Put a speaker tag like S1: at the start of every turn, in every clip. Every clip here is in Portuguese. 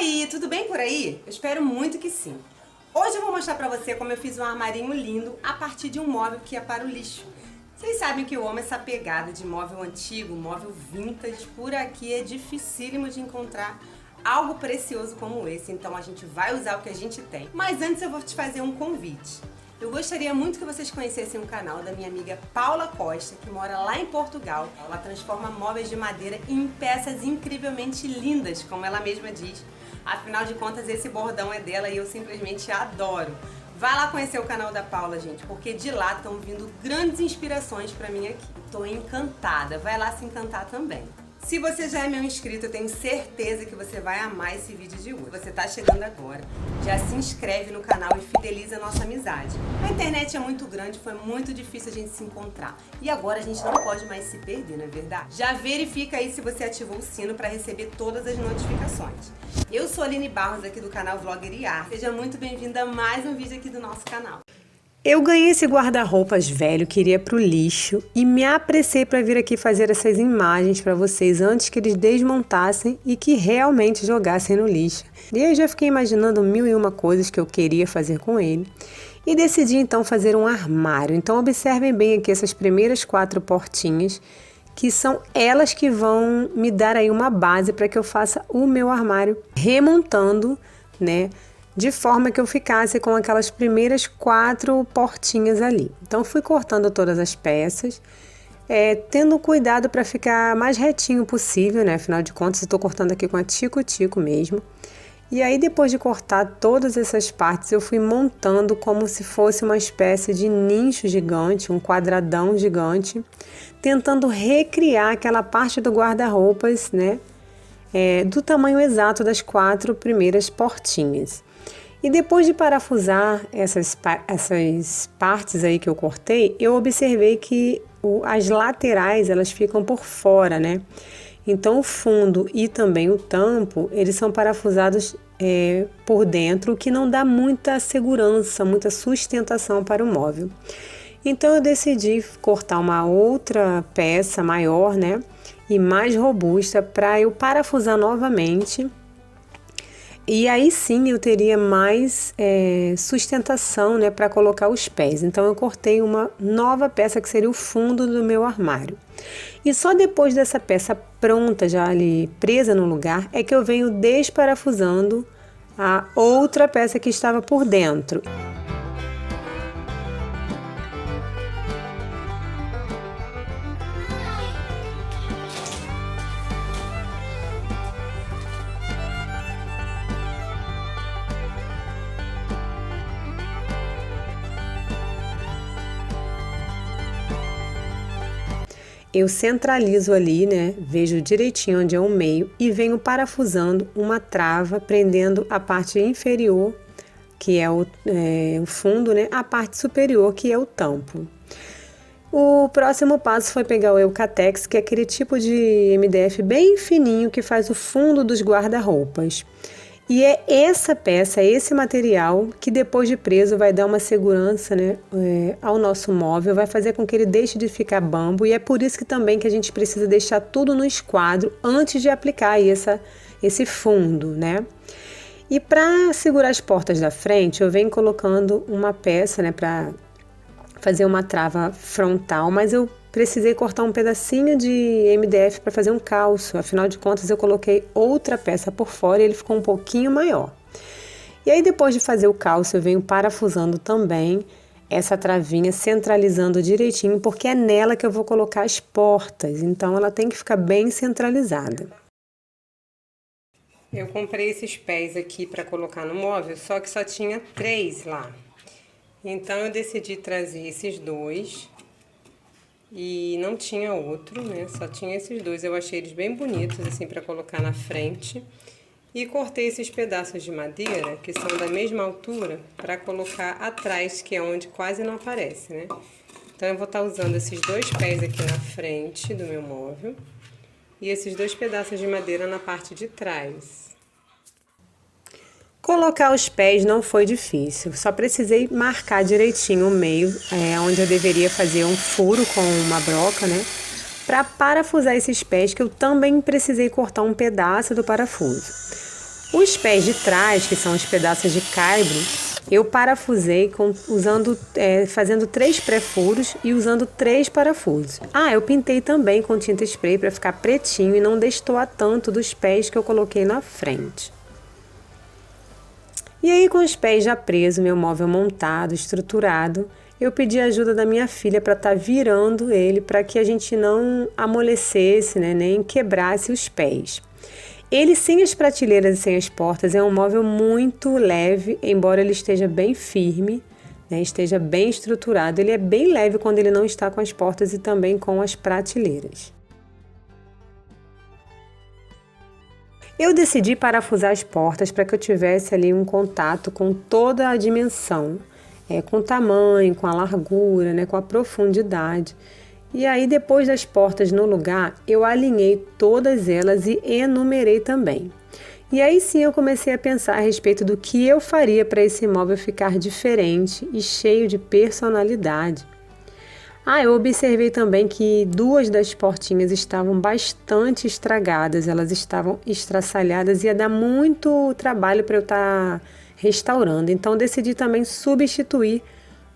S1: Oi, tudo bem por aí? Eu espero muito que sim. Hoje eu vou mostrar pra você como eu fiz um armarinho lindo a partir de um móvel que ia para o lixo. Vocês sabem que eu amo essa pegada de móvel antigo, móvel vintage. Por aqui é dificílimo de encontrar algo precioso como esse, então a gente vai usar o que a gente tem. Mas antes eu vou te fazer um convite. Eu gostaria muito que vocês conhecessem o canal da minha amiga Paula Costa, que mora lá em Portugal. Ela transforma móveis de madeira em peças incrivelmente lindas, como ela mesma diz. Afinal de contas, esse bordão é dela e eu simplesmente adoro. Vai lá conhecer o canal da Paula, gente, porque de lá estão vindo grandes inspirações pra mim aqui. Tô encantada, vai lá se encantar também. Se você já é meu inscrito, eu tenho certeza que você vai amar esse vídeo de hoje. Você tá chegando agora, já se inscreve no canal e fideliza a nossa amizade. A internet é muito grande, foi muito difícil a gente se encontrar. E agora a gente não pode mais se perder, não é verdade? Já verifica aí se você ativou o sino para receber todas as notificações. Eu sou a Aline Barros, aqui do canal Vlogger e Arte. Seja muito bem-vinda a mais um vídeo aqui do nosso canal. Eu ganhei esse guarda-roupas velho que iria pro lixo e me apressei para vir aqui fazer essas imagens para vocês antes que eles desmontassem e que realmente jogassem no lixo. E eu já fiquei imaginando mil e uma coisas que eu queria fazer com ele e decidi então fazer um armário. Então observem bem aqui essas primeiras 4 portinhas, que são elas que vão me dar aí uma base para que eu faça o meu armário remontando, né? De forma que eu ficasse com aquelas primeiras 4 portinhas ali. Então fui cortando todas as peças, tendo cuidado para ficar mais retinho possível, né? Afinal de contas eu estou cortando aqui com a tico-tico mesmo. E aí depois de cortar todas essas partes eu fui montando como se fosse uma espécie de nicho gigante, um quadradão gigante, tentando recriar aquela parte do guarda-roupas, né? Do tamanho exato das 4 primeiras portinhas. E depois de parafusar essas partes aí que eu cortei, eu observei que as laterais elas ficam por fora, né? Então o fundo e também o tampo, eles são parafusados por dentro, o que não dá muita segurança, muita sustentação para o móvel. Então eu decidi cortar uma outra peça maior, né? E mais robusta para eu parafusar novamente. E aí sim eu teria mais sustentação, né, para colocar os pés. Então eu cortei uma nova peça que seria o fundo do meu armário. E só depois dessa peça pronta, já ali presa no lugar, é que eu venho desparafusando a outra peça que estava por dentro. Eu centralizo ali, né? Vejo direitinho onde é o meio e venho parafusando uma trava, prendendo a parte inferior, que é o fundo, né? A parte superior, que é o tampo. O próximo passo foi pegar o Eucatex, que é aquele tipo de MDF bem fininho que faz o fundo dos guarda-roupas. E é essa peça, esse material que depois de preso vai dar uma segurança, né, ao nosso móvel, vai fazer com que ele deixe de ficar bambo e é por isso que também que a gente precisa deixar tudo no esquadro antes de aplicar aí esse fundo, né? E para segurar as portas da frente, eu venho colocando uma peça, né, para fazer uma trava frontal, mas eu precisei cortar um pedacinho de MDF para fazer um calço, afinal de contas eu coloquei outra peça por fora e ele ficou um pouquinho maior. E aí depois de fazer o calço eu venho parafusando também essa travinha, centralizando direitinho, porque é nela que eu vou colocar as portas, então ela tem que ficar bem centralizada. Eu comprei esses pés aqui para colocar no móvel, só que só tinha 3 lá. Então eu decidi trazer esses 2. E não tinha outro, né? Só tinha esses 2. Eu achei eles bem bonitos, assim, para colocar na frente. E cortei esses pedaços de madeira, que são da mesma altura, para colocar atrás, que é onde quase não aparece, né? Então, eu vou estar usando esses 2 pés aqui na frente do meu móvel. E esses 2 pedaços de madeira na parte de trás. Colocar os pés não foi difícil, só precisei marcar direitinho o meio, onde eu deveria fazer um furo com uma broca, né? Para parafusar esses pés, que eu também precisei cortar um pedaço do parafuso. Os pés de trás, que são os pedaços de caibro, eu parafusei fazendo 3 pré-furos e usando 3 parafusos. Eu pintei também com tinta spray para ficar pretinho e não destoar tanto dos pés que eu coloquei na frente. E aí, com os pés já presos, meu móvel montado, estruturado, eu pedi a ajuda da minha filha para estar virando ele para que a gente não amolecesse, né, nem quebrasse os pés. Ele sem as prateleiras e sem as portas é um móvel muito leve, embora ele esteja bem firme, né, esteja bem estruturado. Ele é bem leve quando ele não está com as portas e também com as prateleiras. Eu decidi parafusar as portas para que eu tivesse ali um contato com toda a dimensão, com o tamanho, com a largura, né, com a profundidade. E aí, depois das portas no lugar, eu alinhei todas elas e enumerei também. E aí sim eu comecei a pensar a respeito do que eu faria para esse móvel ficar diferente e cheio de personalidade. Eu observei também que 2 das portinhas estavam bastante estragadas, elas estavam estraçalhadas e ia dar muito trabalho para eu estar restaurando. Então decidi também substituir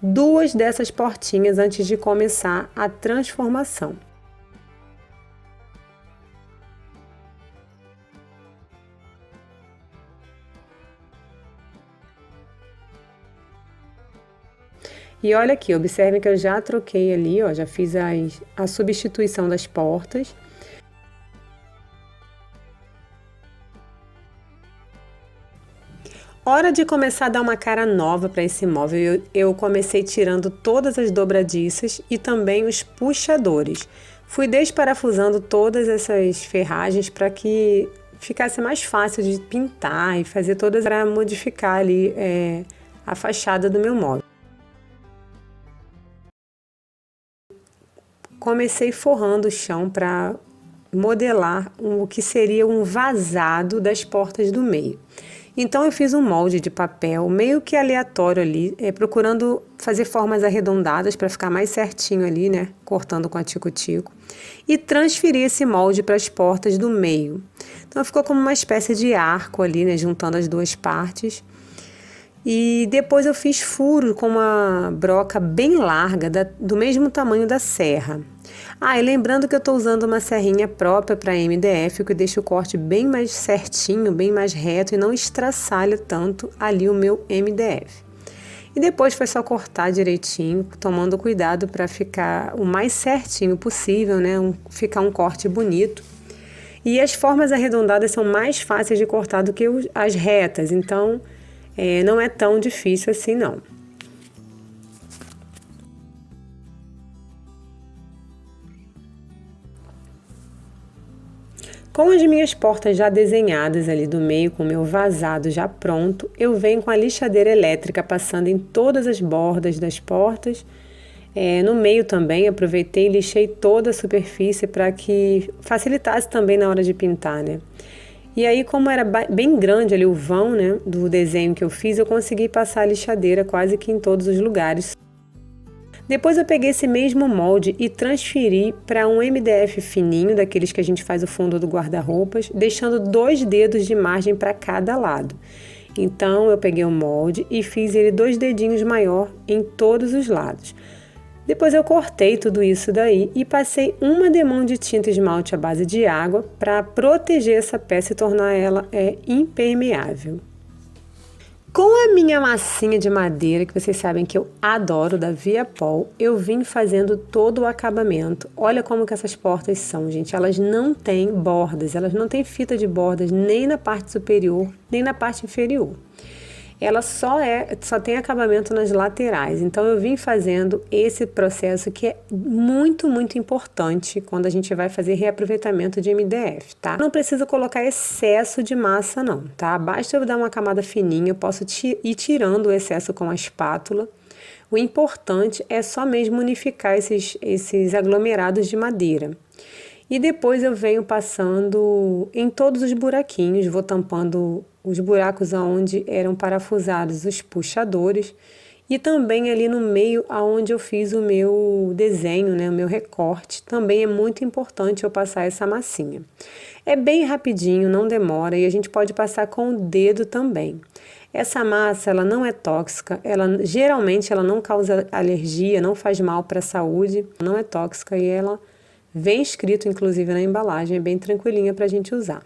S1: 2 dessas portinhas antes de começar a transformação. E olha aqui, observem que eu já troquei ali, ó, já fiz a substituição das portas. Hora de começar a dar uma cara nova para esse móvel. Eu comecei tirando todas as dobradiças e também os puxadores. Fui desparafusando todas essas ferragens para que ficasse mais fácil de pintar e fazer todas para modificar ali a fachada do meu móvel. Comecei forrando o chão para modelar o que seria um vazado das portas do meio. Então eu fiz um molde de papel meio que aleatório ali, procurando fazer formas arredondadas para ficar mais certinho ali, né, cortando com a tico-tico, e transferi esse molde para as portas do meio. Então ficou como uma espécie de arco ali, né, juntando as 2 partes. E depois eu fiz furo com uma broca bem larga, do mesmo tamanho da serra. E lembrando que eu estou usando uma serrinha própria para MDF, que deixa o corte bem mais certinho, bem mais reto e não estraçalha tanto ali o meu MDF. E depois foi só cortar direitinho, tomando cuidado para ficar o mais certinho possível, né? Ficar um corte bonito. E as formas arredondadas são mais fáceis de cortar do que as retas, então não é tão difícil assim não. Com as minhas portas já desenhadas ali do meio, com o meu vazado já pronto, eu venho com a lixadeira elétrica passando em todas as bordas das portas. No meio também aproveitei e lixei toda a superfície para que facilitasse também na hora de pintar, né? E aí, como era bem grande ali o vão, né, do desenho que eu fiz, eu consegui passar a lixadeira quase que em todos os lugares. Depois eu peguei esse mesmo molde e transferi para um MDF fininho, daqueles que a gente faz o fundo do guarda-roupas, deixando 2 dedos de margem para cada lado. Então eu peguei o molde e fiz ele 2 dedinhos maior em todos os lados. Depois eu cortei tudo isso daí e passei uma demão de tinta esmalte à base de água para proteger essa peça e tornar ela impermeável. Com a minha massinha de madeira, que vocês sabem que eu adoro, da Viapol, eu vim fazendo todo o acabamento. Olha como que essas portas são, gente. Elas não têm bordas, elas não têm fita de bordas nem na parte superior, nem na parte inferior. Ela só tem acabamento nas laterais. Então eu vim fazendo esse processo que é muito, muito importante quando a gente vai fazer reaproveitamento de MDF, tá? Não precisa colocar excesso de massa não, tá? Basta eu dar uma camada fininha, eu posso ir tirando o excesso com a espátula. O importante é só mesmo unificar esses aglomerados de madeira. E depois eu venho passando em todos os buraquinhos, vou tampando os buracos onde eram parafusados os puxadores
S2: E também ali no meio aonde eu fiz o meu desenho, né, o meu recorte, também é muito importante eu passar essa massinha. É bem rapidinho, não demora e a gente pode passar com o dedo também. Essa massa, ela não é tóxica, geralmente ela não causa alergia, não faz mal para a saúde, não é tóxica e ela vem escrito inclusive na embalagem, é bem tranquilinha para a gente usar.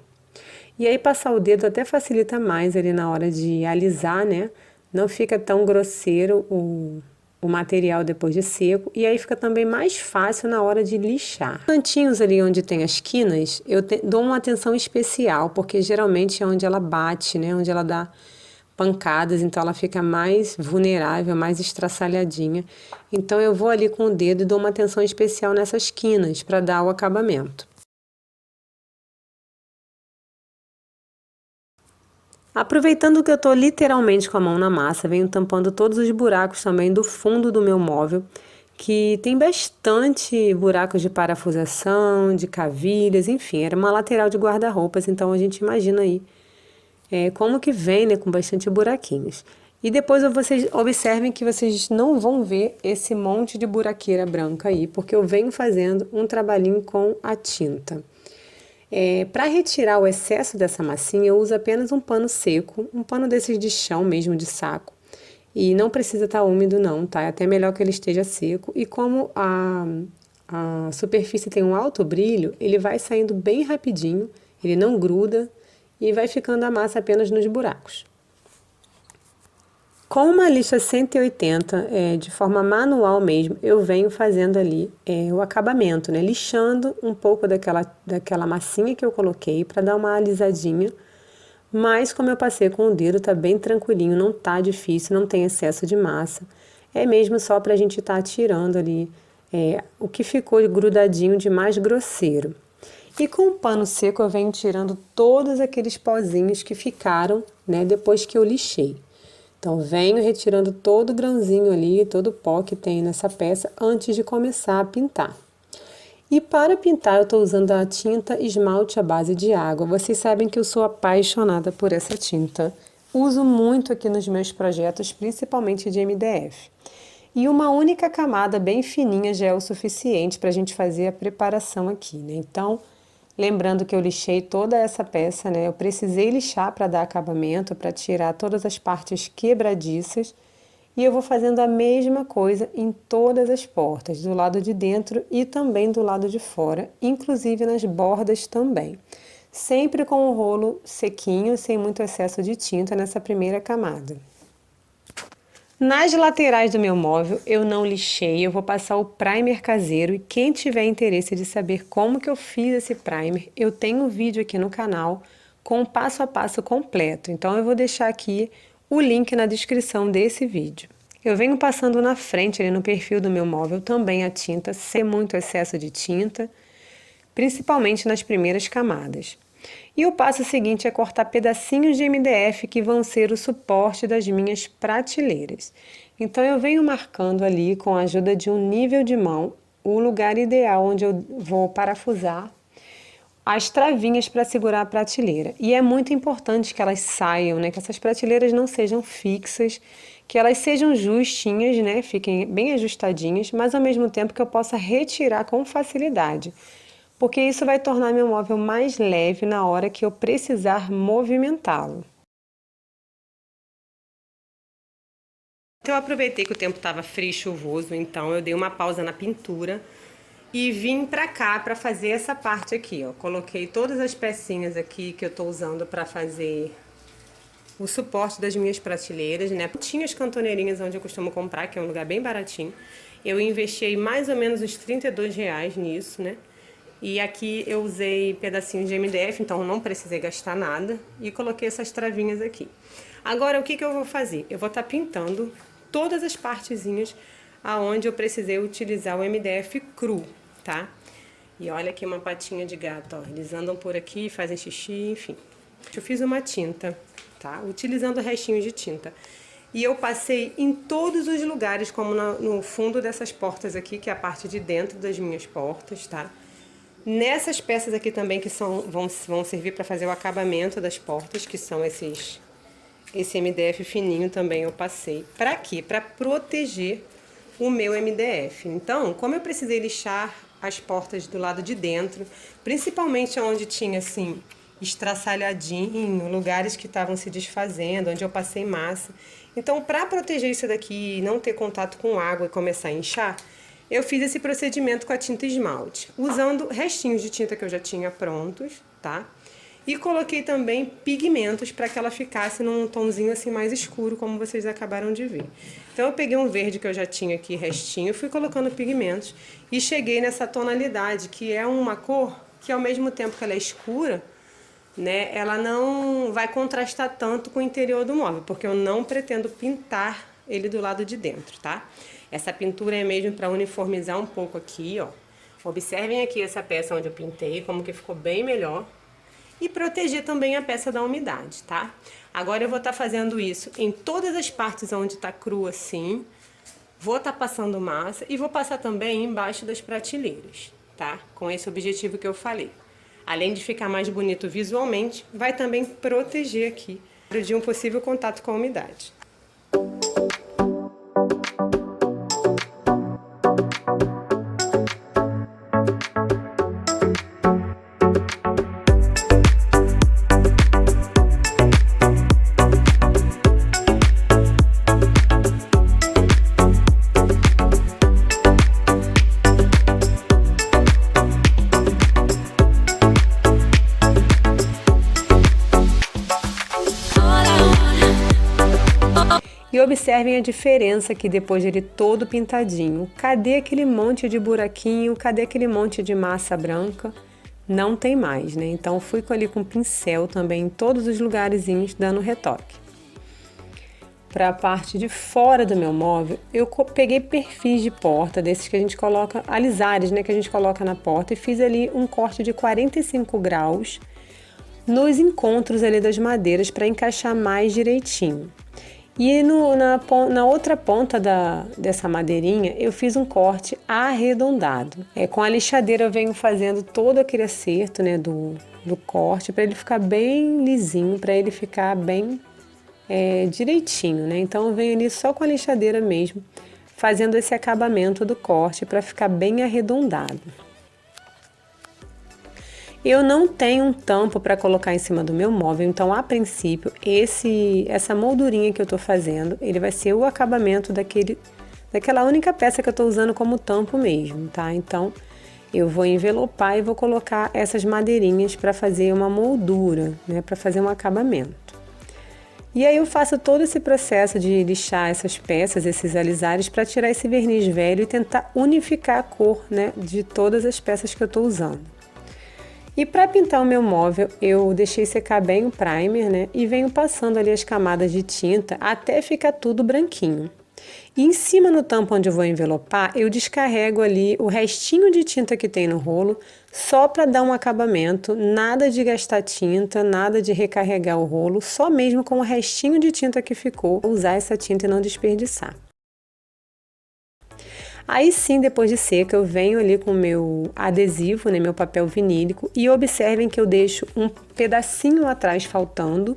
S2: E aí passar o dedo até facilita mais ali na hora de alisar, né? Não fica tão grosseiro o material depois de seco e aí fica também mais fácil na hora de lixar. Cantinhos ali onde tem as quinas, dou uma atenção especial, porque geralmente é onde ela bate, né? Onde ela dá pancadas, então ela fica mais vulnerável, mais estraçalhadinha. Então eu vou ali com o dedo e dou uma atenção especial nessas quinas para dar o acabamento. Aproveitando que eu estou literalmente com a mão na massa, venho tampando todos os buracos também do fundo do meu móvel, que tem bastante buracos de parafusação, de cavilhas, enfim, era uma lateral de guarda-roupas, então a gente imagina aí como que vem, né, com bastante buraquinhos. E depois vocês observem que vocês não vão ver esse monte de buraqueira branca aí, porque eu venho fazendo um trabalhinho com a tinta. Para retirar o excesso dessa massinha, eu uso apenas um pano seco, um pano desses de chão mesmo, de saco. E não precisa estar úmido não, tá? É até melhor que ele esteja seco. E como a superfície tem um alto brilho, ele vai saindo bem rapidinho, ele não gruda e vai ficando a massa apenas nos buracos. Com uma lixa 180, de forma manual mesmo, eu venho fazendo ali o acabamento, né? Lixando um pouco daquela massinha que eu coloquei para dar uma alisadinha. Mas como eu passei com o dedo, tá bem tranquilinho, não tá difícil, não tem excesso de massa. É mesmo só para a gente estar tirando ali o que ficou grudadinho de mais grosseiro. E com o pano seco eu venho tirando todos aqueles pozinhos que ficaram, né, depois que eu lixei. Então, venho retirando todo o grãozinho ali, todo o pó que tem nessa peça antes de começar a pintar. E para pintar eu estou usando a tinta esmalte à base de água. Vocês sabem que eu sou apaixonada por essa tinta. Uso muito aqui nos meus projetos, principalmente de MDF. E uma única camada bem fininha já é o suficiente para a gente fazer a preparação aqui, né? Então, lembrando que eu lixei toda essa peça, né? Eu precisei lixar para dar acabamento, para tirar todas as partes quebradiças. E eu vou fazendo a mesma coisa em todas as portas, do lado de dentro e também do lado de fora, inclusive nas bordas também. Sempre com o rolo sequinho, sem muito excesso de tinta nessa primeira camada. Nas laterais do meu móvel eu não lixei, eu vou passar o primer caseiro e quem tiver interesse de saber como que eu fiz esse primer, eu tenho um vídeo aqui no canal com o passo a passo completo, então eu vou deixar aqui o link na descrição desse vídeo. Eu venho passando na frente, ali no perfil do meu móvel, também a tinta, sem muito excesso de tinta, principalmente nas primeiras camadas. E o passo seguinte é cortar pedacinhos de MDF que vão ser o suporte das minhas prateleiras. Então eu venho marcando ali com a ajuda de um nível de mão o lugar ideal onde eu vou parafusar as travinhas para segurar a prateleira. E é muito importante que elas saiam, né? Que essas prateleiras não sejam fixas, que elas sejam justinhas, né? Fiquem bem ajustadinhas, mas ao mesmo tempo que eu possa retirar com facilidade. Porque isso vai tornar meu móvel mais leve na hora que eu precisar movimentá-lo. Então eu aproveitei que o tempo estava frio e chuvoso, então eu dei uma pausa na pintura e vim pra cá pra fazer essa parte aqui, ó. Coloquei todas as pecinhas aqui que eu tô usando pra fazer o suporte das minhas prateleiras, né? Tinha as cantoneirinhas onde eu costumo comprar, que é um lugar bem baratinho. Eu investi mais ou menos uns R$32 nisso, né? E aqui eu usei pedacinhos de MDF, então não precisei gastar nada. E coloquei essas travinhas aqui. Agora, o que que eu vou fazer? Eu vou estar pintando todas as partezinhas aonde eu precisei utilizar o MDF cru, tá? E olha aqui uma patinha de gato, ó. Eles andam por aqui, fazem xixi, enfim. Eu fiz uma tinta, tá? Utilizando restinhos de tinta. E eu passei em todos os lugares, como no fundo dessas portas aqui, que é a parte de dentro das minhas portas, tá? Nessas peças aqui também que vão servir para fazer o acabamento das portas, que são
S1: esse MDF fininho também eu passei. Pra quê? Pra proteger o meu MDF. Então, como eu precisei lixar as portas do lado de dentro, principalmente onde tinha assim estraçalhadinho, lugares que estavam se desfazendo, onde eu passei massa. Então, para proteger isso daqui e não ter contato com água e começar a inchar, eu fiz esse procedimento com a tinta esmalte, usando restinhos de tinta que eu já tinha prontos, tá? E coloquei também pigmentos para que ela ficasse num tomzinho assim mais escuro, como vocês acabaram de ver. Então eu peguei um verde que eu já tinha aqui restinho, fui colocando pigmentos e cheguei nessa tonalidade, que é uma cor que ao mesmo tempo que ela é escura, né, ela não vai contrastar tanto com o interior do móvel, porque eu não pretendo pintar ele do lado de dentro, tá? Essa pintura é mesmo para uniformizar um pouco aqui, ó. Observem aqui essa peça onde eu pintei, como que ficou bem melhor. E proteger também a peça da umidade, tá? Agora eu vou estar fazendo isso em todas as partes onde tá cru assim. Vou estar passando massa e vou passar também embaixo das prateleiras, tá? Com esse objetivo que eu falei. Além de ficar mais bonito visualmente, vai também proteger aqui de um possível contato com a umidade. E observem a diferença aqui depois dele todo pintadinho. Cadê aquele monte de buraquinho? Cadê aquele monte de massa branca? Não tem mais, né? Então fui ali com pincel também em todos os lugarzinhos dando retoque. Para a parte de fora do meu móvel, eu peguei perfis de porta, desses que a gente coloca, alisares, né? Que a gente coloca na porta, e fiz ali um corte de 45 graus nos encontros ali das madeiras para encaixar mais direitinho. E na outra ponta dessa madeirinha, eu fiz um corte arredondado. Com a lixadeira eu venho fazendo todo aquele acerto, né, do corte, para ele ficar bem lisinho, para ele ficar bem direitinho, né? Então eu venho ali só com a lixadeira mesmo, fazendo esse acabamento do corte para ficar bem arredondado. Eu não tenho um tampo para colocar em cima do meu móvel, então a princípio essa moldurinha que eu tô fazendo, ele vai ser o acabamento daquela única peça que eu tô usando como tampo mesmo, tá? Então eu vou envelopar e vou colocar essas madeirinhas para fazer uma moldura, né? Para fazer um acabamento. E aí eu faço todo esse processo de lixar essas peças, esses alisares, para tirar esse verniz velho e tentar unificar a cor, né, de todas as peças que eu tô usando. E para pintar o meu móvel, eu deixei secar bem o primer, né? E venho passando ali as camadas de tinta até ficar tudo branquinho. E em cima no tampo onde eu vou envelopar, eu descarrego ali o restinho de tinta que tem no rolo, só para dar um acabamento, nada de gastar tinta, nada de recarregar o rolo, só mesmo com o restinho de tinta que ficou, usar essa tinta e não desperdiçar. Aí sim, depois de seca, eu venho ali com o meu adesivo, né, meu papel vinílico, e observem que eu deixo um pedacinho atrás faltando.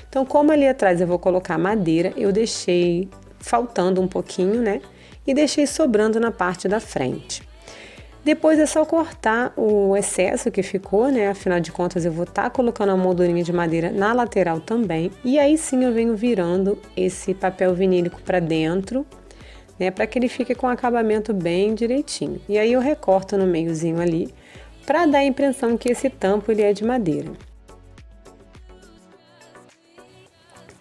S1: Então, como ali atrás eu vou colocar madeira, eu deixei faltando um pouquinho, né, e deixei sobrando na parte da frente. Depois é só cortar o excesso que ficou, né? Afinal de contas eu vou estar colocando a moldurinha de madeira na lateral também. E aí sim eu venho virando esse papel vinílico para dentro, né? Para que ele fique com o acabamento bem direitinho. E aí eu recorto no meiozinho ali, para dar a impressão que esse tampo ele é de madeira.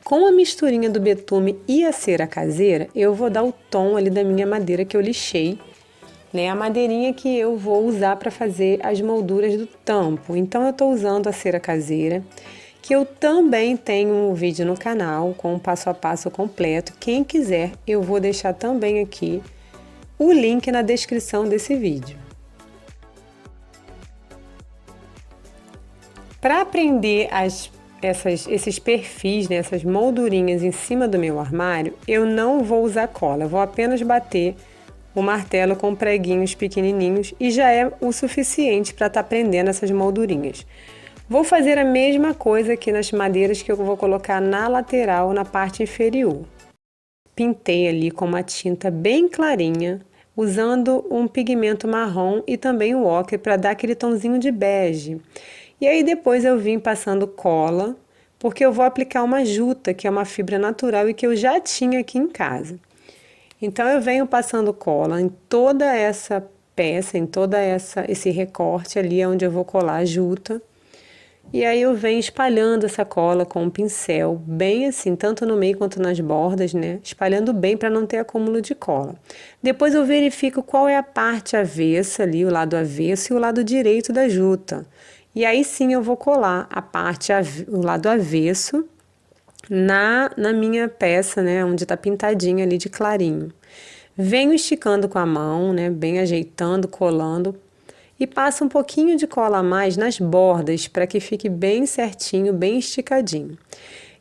S1: Com a misturinha do betume e a cera caseira, eu vou dar o tom ali da minha madeira que eu lixei, né, a madeirinha que eu vou usar para fazer as molduras do tampo. Então eu estou usando a cera caseira, que eu também tenho um vídeo no canal com o passo a passo completo. Quem quiser, eu vou deixar também aqui o link na descrição desse vídeo. Para prender esses perfis, né, essas moldurinhas em cima do meu armário, eu não vou usar cola, eu vou apenas bater
S2: o martelo com preguinhos pequenininhos e já é o suficiente para estar prendendo essas moldurinhas. Vou fazer a mesma coisa aqui nas madeiras que eu vou colocar na lateral, na parte inferior. Pintei ali com uma tinta bem clarinha, usando um pigmento marrom e também o ocre para dar aquele tomzinho de bege. E aí depois eu vim passando cola, porque eu vou aplicar uma juta, que é uma fibra natural e que eu já tinha aqui em casa. Então eu venho passando cola em toda essa peça, em toda esse recorte ali onde eu vou colar a juta. E aí eu venho espalhando essa cola com um pincel, bem assim, tanto no meio quanto nas bordas, né? Espalhando bem para não ter acúmulo de cola. Depois eu verifico qual é a parte avessa ali, o lado avesso e o lado direito da juta. E aí sim eu vou colar o lado avesso na minha peça, né? Onde tá pintadinha ali de clarinho. Venho esticando com a mão, né? Bem ajeitando, colando. E passo um pouquinho de cola a mais nas bordas para que fique bem certinho, bem esticadinho.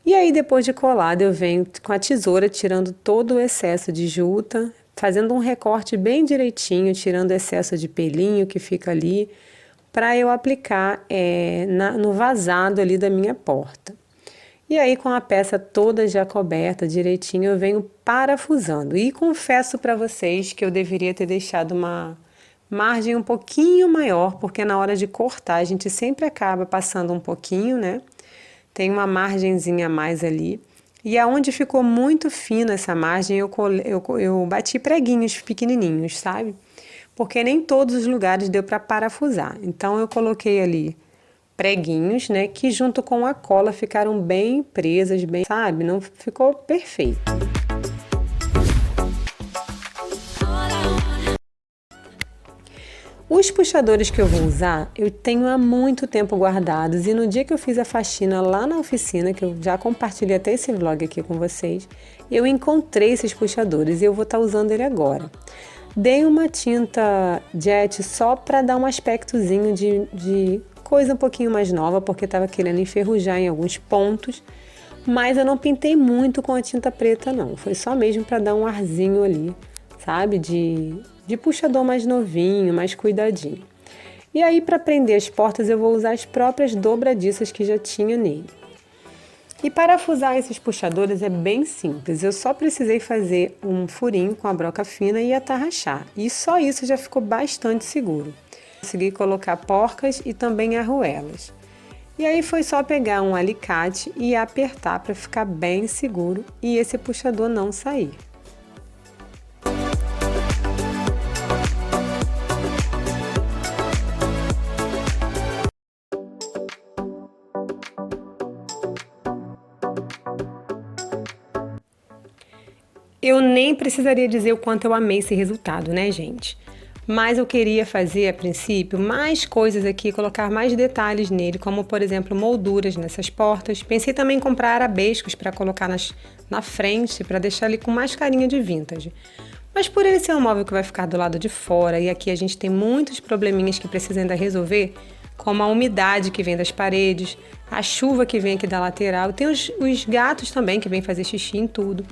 S2: E aí depois de colado eu venho com a tesoura tirando todo o excesso de juta, fazendo um recorte bem direitinho, tirando o excesso de pelinho que fica ali, para eu aplicar no vazado ali da minha porta. E aí com a peça toda já coberta direitinho eu venho parafusando. E confesso para vocês que eu deveria ter deixado uma margem um pouquinho maior, porque na hora de cortar a gente sempre acaba passando um pouquinho, né? Tem uma margenzinha a mais ali. E aonde ficou muito fina essa margem, eu bati preguinhos pequenininhos, sabe? Porque nem todos os lugares deu para parafusar. Então eu coloquei ali preguinhos, né? Que junto com a cola ficaram bem presas, bem, sabe? Não ficou perfeito. Os puxadores que eu vou usar, eu tenho há muito tempo guardados e no dia que eu fiz a faxina lá na oficina, que eu já compartilhei até esse vlog aqui com vocês, eu encontrei esses puxadores e eu vou estar usando ele agora. Dei uma tinta jet só para dar um aspectozinho de coisa um pouquinho mais nova, porque estava querendo enferrujar em alguns pontos, mas eu não pintei muito com a tinta preta não, foi só mesmo para dar um arzinho ali, sabe, de puxador mais novinho, mais cuidadinho. E aí para prender as portas eu vou usar as próprias dobradiças que já tinha nele. E parafusar esses puxadores é bem simples, eu só precisei fazer um furinho com a broca fina e atarrachar. E só isso já ficou bastante seguro. Consegui colocar porcas e também arruelas. E aí foi só pegar um alicate e apertar para ficar bem seguro e esse puxador não sair. Eu nem precisaria dizer o quanto eu amei esse resultado, né, gente? Mas eu queria fazer, a princípio, mais coisas aqui, colocar mais detalhes nele, como, por exemplo, molduras nessas portas. Pensei também em comprar arabescos para colocar na frente, para deixar ele com mais carinha de vintage. Mas por ele ser um móvel que vai ficar do lado de fora, e aqui a gente tem muitos probleminhas que precisa ainda resolver, como a umidade que vem das paredes, a chuva que vem aqui da lateral, tem os gatos também que vêm fazer xixi em tudo.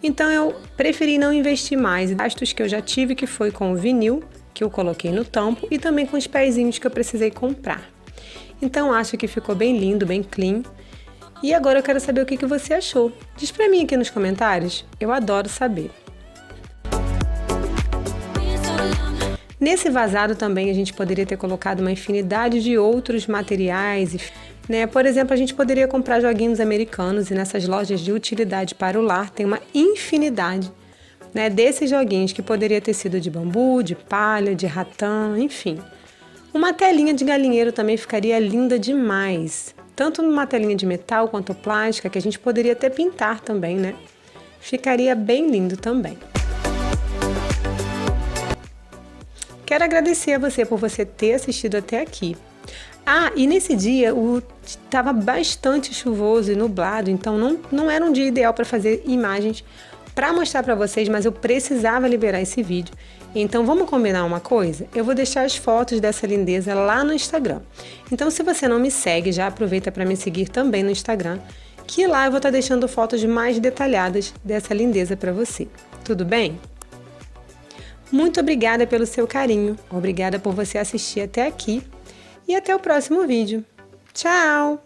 S2: Então eu preferi não investir mais em gastos que eu já tive, que foi com o vinil, que eu coloquei no tampo, e também com os pezinhos que eu precisei comprar. Então acho que ficou bem lindo, bem clean. E agora eu quero saber o que você achou. Diz pra mim aqui nos comentários, eu adoro saber. Nesse vazado também a gente poderia ter colocado uma infinidade de outros materiais, né? Por exemplo, a gente poderia comprar joguinhos americanos e nessas lojas de utilidade para o lar tem uma infinidade, né, desses joguinhos que poderia ter sido de bambu, de palha, de ratã, enfim. Uma telinha de galinheiro também ficaria linda demais, tanto numa telinha de metal quanto plástica, que a gente poderia até pintar também, né? Ficaria bem lindo também. Quero agradecer a você por você ter assistido até aqui. Ah, e nesse dia estava bastante chuvoso e nublado, então não era um dia ideal para fazer imagens para mostrar para vocês, mas eu precisava liberar esse vídeo. Então vamos combinar uma coisa? Eu vou deixar as fotos dessa lindeza lá no Instagram. Então se você não me segue, já aproveita para me seguir também no Instagram, que lá eu vou estar deixando fotos mais detalhadas dessa lindeza para você. Tudo bem? Muito obrigada pelo seu carinho, obrigada por você assistir até aqui e até o próximo vídeo. Tchau!